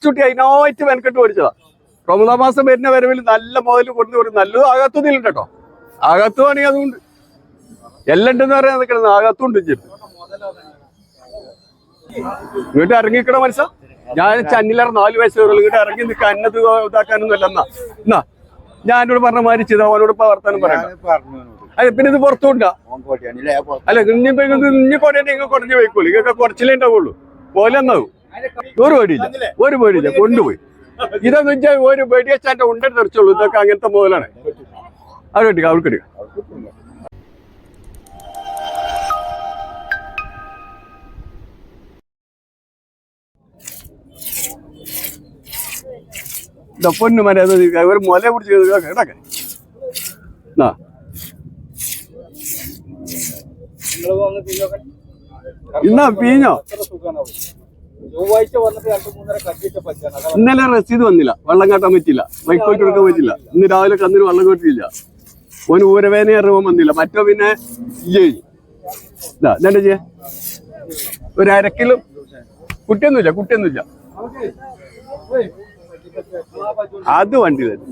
കൽപ്പിച്ചുട്ടി അതിനായിട്ട് വെനക്കെട്ട് മേടിച്ചതാ. റമദാൻ മാസം വരുന്ന വരവിൽ നല്ല മുതൽ കൊടുത്ത് കൊടുക്കും. നല്ലതും ആകാത്തതിലുണ്ട് കേട്ടോ. ആകാത്തതാണെങ്കിൽ അതുകൊണ്ട് എല്ലാം ഉണ്ടെന്ന് പറയാൻ നിൽക്കുന്നത് ആകാത്തുണ്ട്. ഇങ്ങോട്ട് ഇറങ്ങിക്കണ മനസ്സാ. ഞാൻ ചന്നിലേറെ 4 വയസ്സ് വരുള്ളൂ. ഇങ്ങോട്ട് ഇറങ്ങി നിൽക്കാൻ അന്നത് ഇതാക്കാനൊന്നും അല്ല. എന്നാ ഞാനോട് പറഞ്ഞ മാതിരി ചെയ്ത അവനോട് ഇപ്പൊ വർത്താനം പറയാം. അല്ല പിന്നെ ഇത് പുറത്തുകൊണ്ടാ അല്ല ഇനി കൊടേണ്ട ഇങ്ങ കുറഞ്ഞു പോയിക്കോളൂ. ഇതൊക്കെ കുറച്ചിലേ ഉണ്ടാവുള്ളൂ. പോലെ എന്നാവും. ഒരു പേടിയില്ല കൊണ്ടുപോയി. ഇതെന്ന് വെച്ചാൽ ഒരു പേടി വെച്ചാൽ ഉണ്ട തെറിച്ചുള്ളൂ. ഇതൊക്കെ അങ്ങനത്തെ മുതലാണ്. അവർക്ക് അവർക്കെടുക്കാം. പൊന്നു മര്യാദ ഒരു മുല പിടിച്ച് കേടാക്കാൻ ഇന്നാ പീഞ്ഞോ. ഇന്നലെ രസീത് വന്നില്ല. വെള്ളം കാട്ടാൻ പറ്റില്ല. വൈക്കോട്ട് എടുക്കാൻ പറ്റില്ല. ഇന്ന് രാവിലെ കന്നിന് വെള്ളം കോട്ടില്ല. ഓന് ഊരവേന അറിയാൻ വന്നില്ല. മറ്റോ പിന്നെ ഇതാ ചെയ്യാ ഒരു 1/2 കിലോ. കുട്ടിയൊന്നുമില്ല. അത് വണ്ടി തന്നെ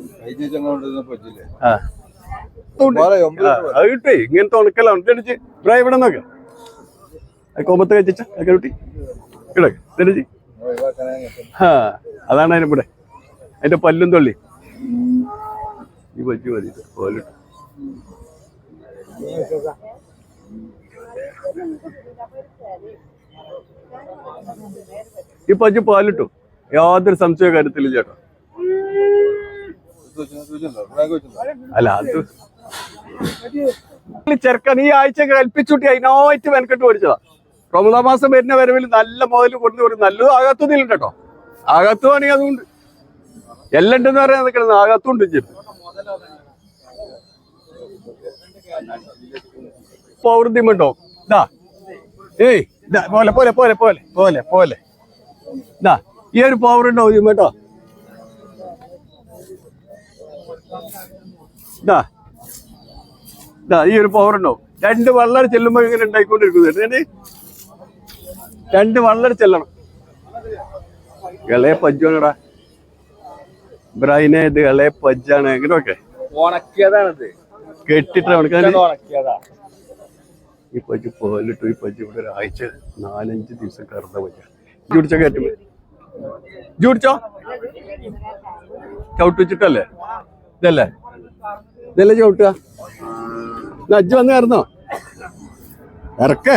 കിട്ടേ. ഇങ്ങനത്തെ ഉണക്കലാണ് ഇട്ടടിച്ച് പ്രായം ഇവിടെ നോക്ക. കൊമ്പത്ത് കഴിച്ച കുട്ടി കിടക്ക്. അതാണ് അതിനിവിടെ അതിന്റെ പല്ലും തൊള്ളി. ഈ പറ്റി മതി പോലിട്ട്. ഈ പജ്ജ് പാലിട്ടു. യാതൊരു സംശയ കാര്യത്തിലും ചേട്ടാ. അല്ല അത് ചെറുക്കൻ ഈ ആഴ്ച കൽപ്പിച്ചുട്ടി അതിനായിട്ട് വെനക്കെട്ട് മേടിച്ചതാ. റമദാൻ മാസം വരുന്ന വരവിൽ നല്ല മുതൽ കൊടുത്ത് കൊടുക്കും. നല്ലതും ആകാത്തതിലുണ്ട് കേട്ടോ. ആകാത്തതാണെങ്കിൽ അതുകൊണ്ട് എല്ലാം ഉണ്ടെന്ന് പറയാൻ നിൽക്കുന്നത് ആകാത്തുണ്ട്. പൗർദ്യമുണ്ടോ ഇതാ. ഏയ് ഇതാ പോലെ പോലെ പോലെ പോലെ പോലെ പോലെ ഇതാ ഈ ഒരു പവർ ഉണ്ടാവും കേട്ടോ. ഇതാ ഈ ഒരു പവർ ഉണ്ടാവും. 2 വള്ളർ ചെല്ലുമ്പോ ഇങ്ങനെ ഉണ്ടായിക്കൊണ്ടിരിക്കുന്നത്. 2 വള്ളർ ചെല്ലണം. ഇളയ പജ്ജാണടാ ബ്രൈനെ. ഇത് ഇളയ പജ്ജാണ്. എങ്ങനെയൊക്കെ കെട്ടിട്ട് ഈ പജ്ജ് പോലിട്ടു. ഈ പജ്ജ് ഇവിടെ ഒരാഴ്ച 4-5 ദിവസം കറുത്ത പജ്ജ. ജൂടിച്ച കയറ്റുമ്പോ ജൂടിച്ചോ ചവിട്ട് വെച്ചിട്ടല്ലേ ഇതല്ലേ ചവിട്ടുക. അജ്ജ് വന്ന് കയറുന്നോ ഇറക്കേ.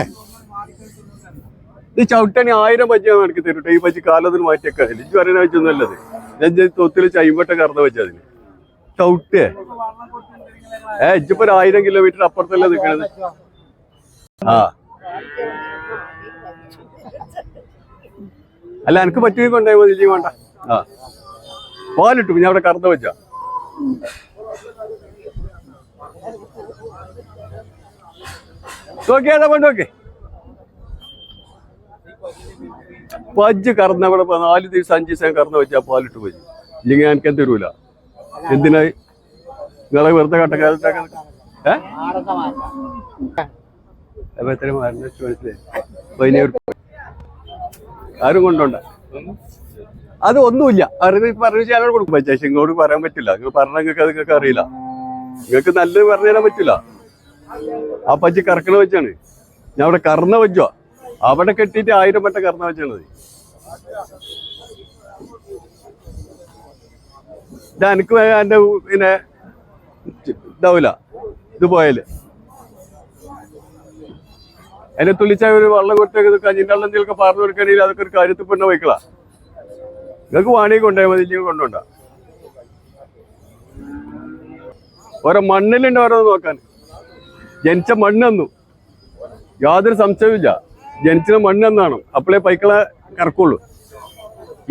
ഇത് ചവിട്ടണി 1000 പജ്ജ എനിക്ക് തരട്ടെ. ഈ പജ്ജ് കാലത്തിന് മാറ്റിയൊക്കെ ഇജ്ജ് പറയുന്ന വെച്ചൊന്നുമല്ലത്. ഞാൻ തൊത്തില് ചൈമ്പട്ട കറന്ന് വെച്ച അതിന് ചവിട്ടേ. ഇജ്ജിപ്പോ 1000 കിലോമീറ്റർ അപ്പുറത്തല്ലേ നിൽക്കണത്. അല്ല എനിക്ക് പറ്റുക കൊണ്ടേ മതി. വേണ്ട പാലിട്ടു. ഞാൻ അവിടെ കറന്ന് വെച്ച നോക്കിയാ കൊണ്ടോക്കെ. പജ്ജ് കറന്ന ഇവിടെ 4 ദിവസം 5 ദിവസം കറന്ന് വെച്ചാ പാലിട്ട് പോയി. ഇല്ലെങ്കിൽ എനിക്ക് തരൂല. എന്തിനായി നിങ്ങളെ വെറുതെ കട്ടക്കാലത്താക്കാൻ? മനസ്സിലായി. ആരും കൊണ്ടോണ്ട. അത് ഒന്നുമില്ല. പറഞ്ഞു ഞാനോട് കൊടുക്കും. പക്ഷേ ഇങ്ങോട്ട് പറയാൻ പറ്റില്ല. നിങ്ങൾ പറഞ്ഞാൽ നിങ്ങൾക്ക് അത് നിങ്ങൾക്ക് അറിയില്ല. നിങ്ങൾക്ക് നല്ലത് പറഞ്ഞു തരാൻ പറ്റില്ല. ആ പജ്ജ് കറക്കണ വെച്ചാണ്. ഞാൻ അവിടെ കറന്ന വെച്ചോ. അവിടെ കെട്ടിയിട്ട് 1000 വട്ടം കറന്ന വെച്ചാണത്. എനിക്ക് എന്റെ പിന്നെ ഇതാവൂല ഇത് പോയാല്. അതിനെ തുള്ളിച്ച ഒരു വെള്ളം കൊടുത്തേക്ക് കഞ്ഞിൻ്റെ വെള്ളം എന്തെങ്കിലുമൊക്കെ പറഞ്ഞു കൊടുക്കണമെങ്കിൽ അതൊക്കെ ഒരു കാര്യത്തിൽ പെണ്ണ വയ്ക്കളാ. നിങ്ങൾക്ക് വാണിയെ കൊണ്ടുപോയാൽ മതി. ഇനി കൊണ്ടുപോണ്ട. ഓരോ മണ്ണിലുണ്ട് ഓരോന്ന് നോക്കാൻ. ജനിച്ച മണ്ണെന്നു യാതൊരു സംശയവുമില്ല. ജനിച്ച മണ്ണെന്നാണ്. അപ്പോഴേ പൈക്കളെ കറക്കുള്ളൂ.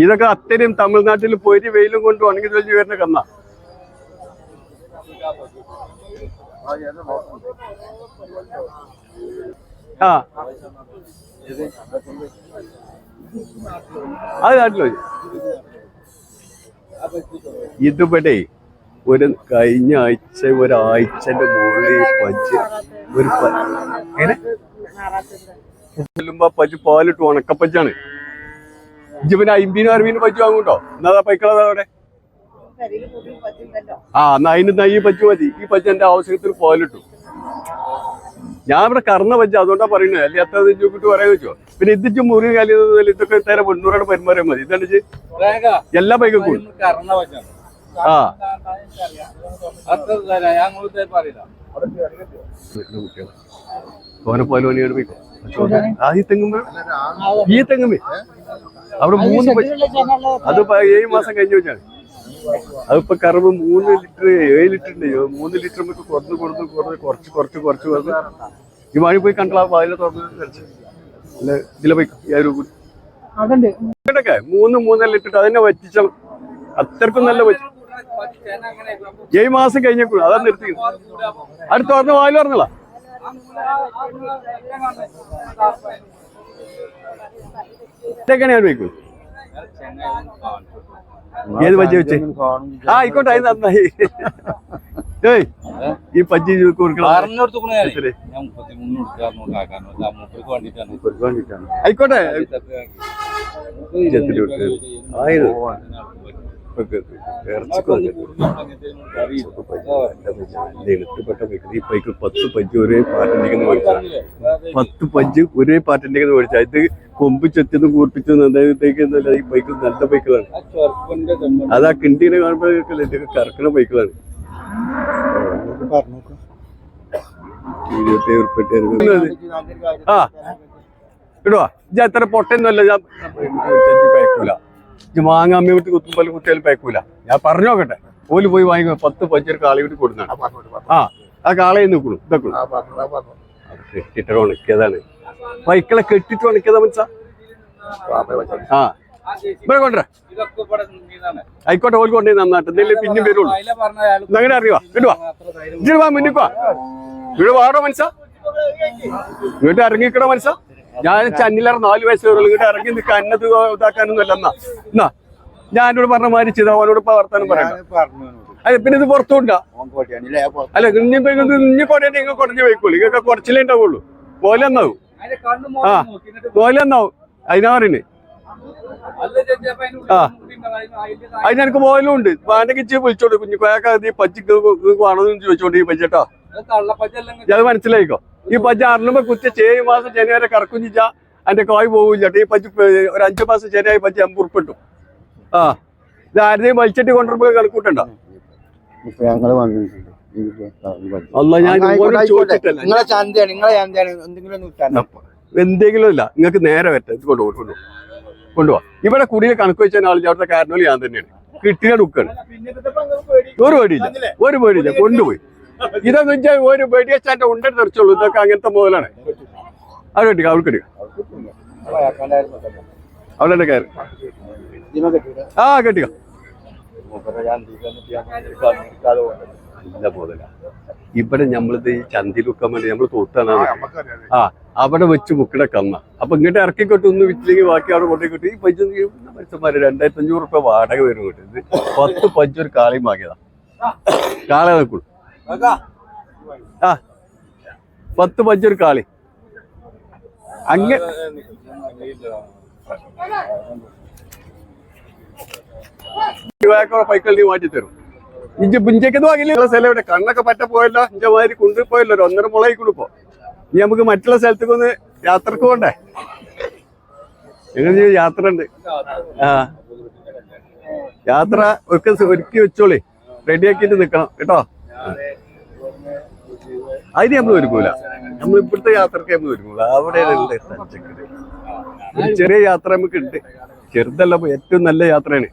ഇതൊക്കെ അത്രയും തമിഴ്നാട്ടിൽ പോയിട്ട് വെയിലും കൊണ്ട് ഉണങ്ങി തെളിഞ്ഞ് വരുന്ന കന്ന. അത് നാട്ടിലോ ഇതുപടെ ഒരു കഴിഞ്ഞ ആഴ്ച ഒരാഴ്ചന്റെ മുകളിൽ പജ്ജ് ഒരു ചെല്ലുമ്പോ പജ്ജ് പാലിട്ട് ഉണക്കപ്പജ്ജാണ്. ഇജ്ജ് പിന്നെ 50-60 പച്ചു വാങ്ങൂട്ടോ എന്നാ പൈക്കളതാ അവിടെ. എന്നാ അതിന് ഈ പച്ചു മതി. ഈ പച്ച എന്റെ ആവശ്യത്തിന് പോലിട്ടു. ഞാൻ ഇവിടെ കറന്ന പച്ച, അതുകൊണ്ടാ പറയുന്നത്. അല്ലെങ്കിൽ എത്ര രൂപ പറയാൻ വെച്ചോ. പിന്നെ ഇതിച്ച് മുറി കാലി ഇതൊക്കെ തരം 800 പെരുമാറിയാൽ മതി. ഇതാണ് എല്ലാ പൈക്കും കൂടും. തോനെ പോലോനിയാണ് പോയിക്കോ. ഈ തെങ്ങുമ്പോ അവിടെ 3 അതിപ്പോ 7 മാസം കഴിഞ്ഞ് വെച്ചാണ്. അതിപ്പോ കറവ് 3 ലിറ്റർ 7 ലിറ്റർ ഉണ്ട്. 3 ലിറ്റർ നമുക്ക് കുറച്ച് കുറഞ്ഞ് ഈ മഴ പോയി കണ്ടാ വാതിലെ തുറന്ന് കളിച്ച് അല്ല ഇതിലെ പോയി 3 ലിറ്റർ അതന്നെ വറ്റിച്ചണം. അത്രക്കും നല്ല പറ്റി 7 മാസം കഴിഞ്ഞേക്കുള്ളൂ. അതാണ് നിർത്തി. അത് തുറന്ന് വായിൽ പറഞ്ഞോളാ. ഇതൊക്കെയാണ് വയ്ക്കൂ. ഏത് പജ്ജി വെച്ച് ആയിക്കോട്ടെ. അത് നന്നായി. ഏയ് ഈ പജ്ജി ആയിക്കോട്ടെ. ഈ പൈക്ക് 10 പജ്ജ് ഒരേ പാട്ടിന്റെ മേടിച്ച 10 പജ്ജ് ഒരേ പാട്ടിന്റെ മേടിച്ച. ഇത് കൊമ്പ് ചെത്തിയതും കൂർപ്പിച്ചതും ഈ പൈക്ക് നല്ല പൈക്കളാണ്. അതാ കിണ്ടീനെ കാണുമ്പോൾ ഇതൊക്കെ കറക്കണ പൈക്കളാണ്. 27 ഇടുവാ. ഇജ്ജ് അത്ര പൊട്ടൊന്നുമല്ല. ഞാൻ പയക്കൂല. മാങ്ങ അമ്മ വിട്ട് കുത്തുമ്പോൾ കുത്തിയാലും പയക്കൂല. ഞാൻ പറഞ്ഞു നോക്കട്ടെ. ഓല് പോയി വാങ്ങി 10 പച്ചൊരു കാളി വിട്ട് കൊടുത്താണ്. ആ കാളയെ നിൽക്കുള്ളൂ. ഇതൊക്കെ കെട്ടിട്ട് ഉണക്കിയതാണ്. പൈക്കളെ കെട്ടിട്ട് ഉണക്കിയതാ മനസ്സാ. ഇവിടെ കൊണ്ടുവരാ. ആയിക്കോട്ടെ. ഓല് കൊണ്ടേ നന്നായിട്ട് എന്തെങ്കിലും പിന്നും വരുള്ളൂ. അങ്ങനെ അറിയുവാ. കിട്ടുവാ. ഇജ്ജ് വാ മുന്നിക്കുവാ. ഇവിടെ വാടോ മനസ്സാ. ഇങ്ങോട്ട് ഇറങ്ങിക്കടോ മനസ്സാ. ഞാൻ ചന്നിലേറെ 4 വയസ്സ് വരുള്ളൂ. ഇങ്ങോട്ട് ഇറങ്ങി നിൽക്കാൻ അന്നത് ഇതാക്കാനൊന്നും അല്ല. എന്നാ ഞാൻ എന്നോട് പറഞ്ഞ മാതിരി ചെയ്താ അവനോട് വർത്താനം പറയാം. അല്ല പിന്നെ ഇത് പുറത്തുണ്ടാ. അല്ല ഇനി കുറഞ്ഞ് വയ്ക്കുള്ളൂ. ഇതൊക്കെ കുറച്ചിലേ ഉണ്ടാവുള്ളൂ. പോലെ എന്നാവും. പോലെ എന്നാവും. അതിനാ പറയുന്നത്. അതിനെനിക്ക് പോലും ഉണ്ട്. പാൻ്റെ ഇച്ചി വിളിച്ചോണ്ട് കുഞ്ഞിക്കോയാക്കി പച്ചിക്ക് വേണമെന്ന് ചോദിച്ചോണ്ട് ഈ പച്ചേട്ടാ. അത് മനസ്സിലായിക്കോ. ഈ പച്ച അറിയുമ്പോ കുറ്റ 7 മാസം ജനുവരി കറക്കും ചിച്ചാ എന്റെ കോയ് പോവില്ല. ഈ പച്ച ഒരു 5 മാസം ശരിയായി പച്ച 50 ഉറുപ്പിക കിട്ടും. ഇത് ആരുടെയും വലിച്ചിട്ട് കൊണ്ടുവരുമ്പോ കളിക്കൂട്ടണ്ട. എന്തെങ്കിലും ഇല്ല. നിങ്ങൾക്ക് നേരെ വരട്ടെ. ഇത് കൊണ്ടുപോവാ. ഇവിടെ കുടിയിൽ കണക്ക് വെച്ചാൽ ആൾ അവിടുത്തെ കാരണോല് ഞാൻ തന്നെയാണ്. കിട്ടിയ ഡുക്കാണ്. ഒരു പേടിയില്ല. കൊണ്ടുപോയി. ഇതെന്ന് വെച്ചാൽ ഒരു വെടിയച്ചാന്റെ ഉണ്ട തെറിച്ചുള്ളൂ. ഇതൊക്കെ അങ്ങനത്തെ മുതലാണ്. അത് കെട്ടിക്ക. അവൾക്കെടുക്ക. അവളെന്റെ കയറി കെട്ടിക്ക. നല്ല മുതല. ഇവിടെ നമ്മളിത് ഈ ചന്തി വെക്കാൻ വേണ്ടി നമ്മള് തൊട്ടാണ്. അവിടെ വെച്ച് മുക്കിടെ കന്ന. അപ്പൊ ഇങ്ങോട്ട് ഇറക്കിക്കൊട്ട് ഒന്ന് വിറ്റില്ലെങ്കിൽ ബാക്കി അവിടെ കൊണ്ടേക്കിട്ട് ഈ പഞ്ച് മനുഷ്യന്മാര് 2500 ഉറുപ്പിക വാടക വരും. ഇത് 10 പഞ്ചൊരു കാളയും വാങ്ങിയതാ. കാള വെക്കുള്ളൂ. 10 പഞ്ചൊരു കാളി. അങ്ങനെ പൈക്കളി മാറ്റി തരും. ഇഞ്ച് പുഞ്ചയ്ക്കത് വാങ്ങില്ല. സ്ഥലം ഇവിടെ കണ്ണൊക്കെ പറ്റ പോയല്ലോ. ഇഞ്ച മാതിരി കൊണ്ടുപോയല്ലോ. 1.5 മുളകി കൊടുപ്പോ. ഇനി നമുക്ക് മറ്റുള്ള സ്ഥലത്തേക്ക് ഒന്ന് യാത്രക്ക് പോണ്ടേ. എങ്ങനെ യാത്ര ഉണ്ട്. യാത്ര ഒക്കെ ഒരുക്കി വെച്ചോളി. റെഡിയാക്കിയിട്ട് നിക്കണം കേട്ടോ. അതിന് നമ്മൾ ഒരുക്കൂല. നമ്മൾ ഇപ്പോഴത്തെ യാത്രക്ക് നമ്മൾ ഒരുക്കൂല. അവിടെ ചെറിയ യാത്ര നമുക്ക് ഉണ്ട്. ചെറുതല്ല, ഏറ്റവും നല്ല യാത്രയാണ്.